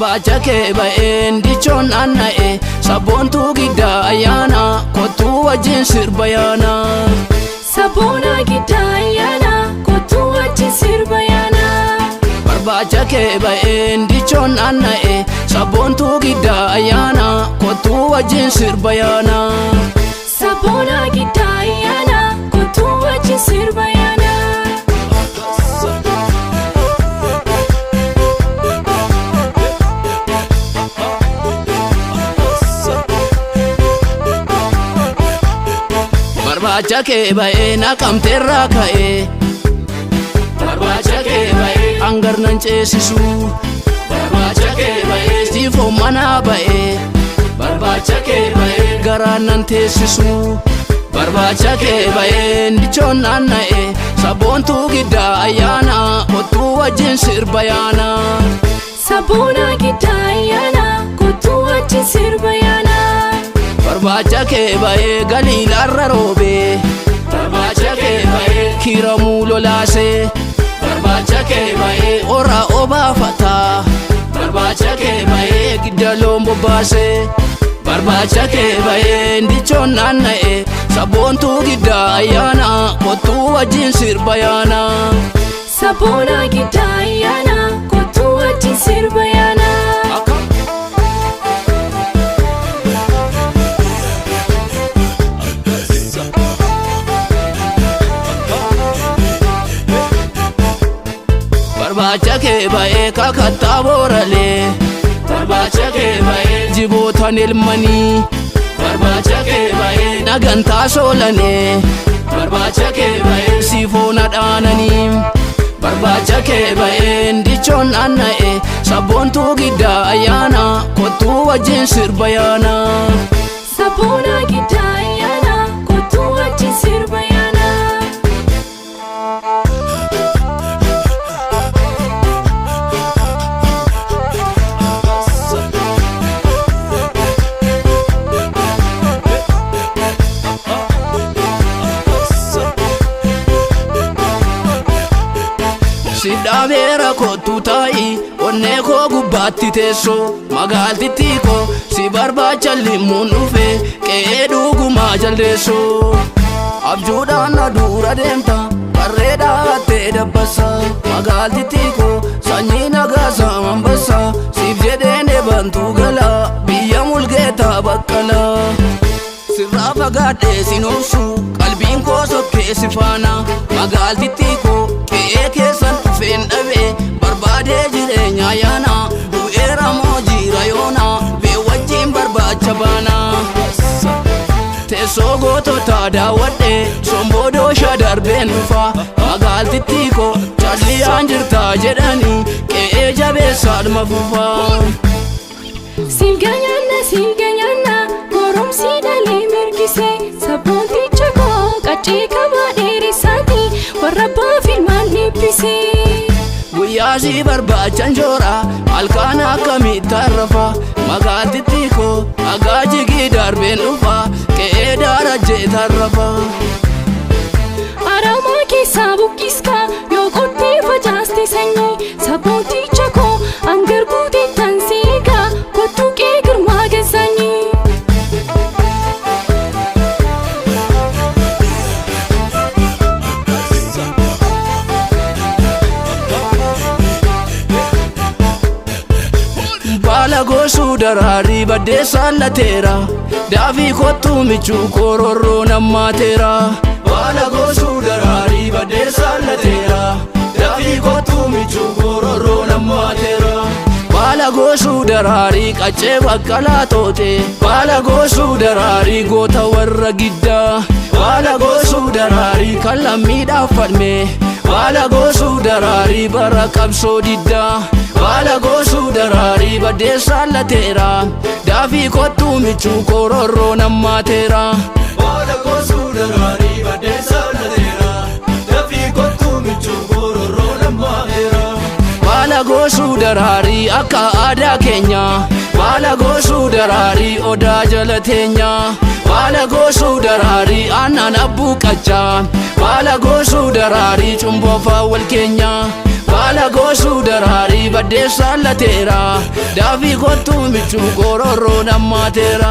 Barbaacha kee ba'een dichoon anna'e sabboontuu giddaa ayyaana kottuu wajjin sirba yaana. Sabboona giddaa ayyaana kottuu wajjin sirba yaana. Barbaacha kee ba'een dichoon anna'e sabboontuu giddaa ayyaana kottuu wajjin sirba yaana. Sabboona giddaa ayyaana kottuu wajjin sirba yaana. Barbaacha kee ba'ee naqamteerraa ka'ee. Barbaacha kee ba'ee hangar nan ceesisu. Barbaacha kee ba'ee siifoo manaa ba'ee. Barbaacha kee ba'ee garaan nan teessisu. Barbaacha kee ba'ee dichoon anna'e sabboontuu giddaa ayyaana kottuu wajjin sirba yaana. Sabboona giddaa ayyaana kottuu wajjin sirba yaana. Barbaacha kee ba'ee galiilarra roobee. Barbaacha kee ba'ee kiiramuu lolaasee. Barbaacha kee ba'ee orra obaafataa. Barbaacha kee ba'ee gidda loon bobbaasee. Barbaacha kee ba'ee dichoon anna'e sabboontuu giddaa ayyaana kottuu wajjin sirba yaana. Sabboona giddaa ayyaana kottuu wajjin sirba yaana. Barbaacha kee ba'ee kakattaa booralee. Barbaacha kee ba'ee jibootaan ilmanii. Barbaacha kee ba'ee nagantaa soolanee. Barbaacha kee ba'ee siifoo nadhaananii. Barbaacha kee ba'ee dichoon anna'e sabboontuu giddaa ayyaana kottuu wajjin sirba yaana. Sabboona giddaa ayyaana kottuu wajjin sirba yaana. Sidaameera kottuu taa'i onnee koo gubbaatti teessoo magaaltittii koo si barbaacha limmuun dhufe qe'ee dhugumaa jaldeessoo. Abjuudhaan na dura deemta barreedaa hattee dabbassa magaaltittii koo sanyii nagaasaa mambassa siif jedheen eebantuu gala biyya mulgeetaa baqqala. Sirraa fagaadhee sin obsu qalbiin koo sokkee si faana magaaltittii koo qe'ee keessan dhufeen dhabee barbaadee jireenya yaana du'eera moo jira yoona bee wajjin barbaacha baana. Teessoo goototaa daawwadhee somboodoo darbeen dhufa magaaltittii koo calliyaan jirtaa jedhanii qe'ee jabeessaadhuma fufaa. Siinganyaanna goromsi dhalee mirgisee sabboonticha koo qaccee qabaa dheeressaati warra abbaaf ilmaan dhiibbisee. Guyyaa si barbaachan joora halkaan akkamitti arrafa magaaltittii koo dhagaa jigii darbeen dhufa qe'ee daarajjee tarrafa. Aramaa keessaa buqqiskaa yoo qottee facaaste sanyii sabboonticha koo hangar guutee tan seegaa kottuu qee girmaa geessanii. Baala goosuu daraarii baddeessaan lateera daafii kottuu michuu kororroo nammaateera. Baala goosuu daraarii baddeessaan lateera daafii kottuu michuu kororroo nammaateera. Baala goosuu daraarii qaccee baqqalaa toote baala goosuu daraarii goota warra giddaa. Baala goosuu daraarii kan lammiidhaaf falmee baala goosuu daraarii bara qabsoo diddaa. Baala goosuu daraarii baddeessaan lateera daafii kottuu michuu kororroo nammaateera. Baala goosuu daraarii baddeessaan lateera daafii kottuu michuu kororroo nammaateera. Baala goosuu daraarii akka aadaa keenya baala goosuu daraarii odaa jala teenya. Baala goosuu daraarii aannan abbuu qaccaa baala goosuu daraarii cumboo faawwal keenya. Baala goosuu daraarii baddeessaan lateera daafii kottuu michuu qororroo nammaateera.